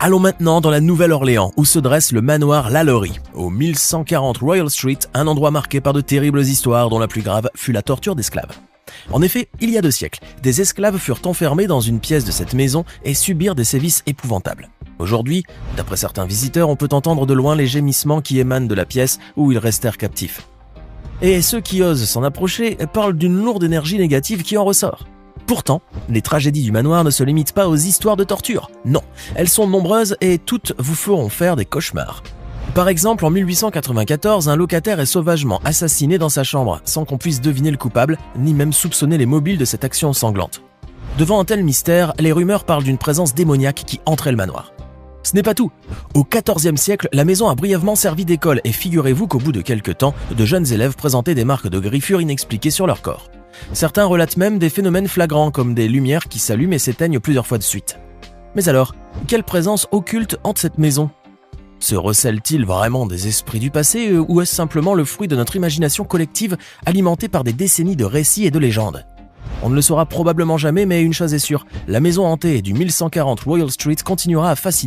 Allons maintenant dans la Nouvelle-Orléans, où se dresse le manoir Lalaurie, au 1140 Royal Street, un endroit marqué par de terribles histoires dont la plus grave fut la torture d'esclaves. En effet, il y a 2 siècles, des esclaves furent enfermés dans une pièce de cette maison et subirent des sévices épouvantables. Aujourd'hui, d'après certains visiteurs, on peut entendre de loin les gémissements qui émanent de la pièce où ils restèrent captifs. Et ceux qui osent s'en approcher parlent d'une lourde énergie négative qui en ressort. Pourtant, les tragédies du manoir ne se limitent pas aux histoires de torture. Non, elles sont nombreuses et toutes vous feront faire des cauchemars. Par exemple, en 1894, un locataire est sauvagement assassiné dans sa chambre, sans qu'on puisse deviner le coupable, ni même soupçonner les mobiles de cette action sanglante. Devant un tel mystère, les rumeurs parlent d'une présence démoniaque qui entrait le manoir. Ce n'est pas tout. Au XIVe siècle, la maison a brièvement servi d'école et figurez-vous qu'au bout de quelques temps, de jeunes élèves présentaient des marques de griffures inexpliquées sur leur corps. Certains relatent même des phénomènes flagrants comme des lumières qui s'allument et s'éteignent plusieurs fois de suite. Mais alors, quelle présence occulte hante cette maison ? Se recèle-t-il vraiment des esprits du passé ou est-ce simplement le fruit de notre imagination collective alimentée par des décennies de récits et de légendes ? On ne le saura probablement jamais, mais une chose est sûre, la maison hantée du 1140 Royal Street continuera à fasciner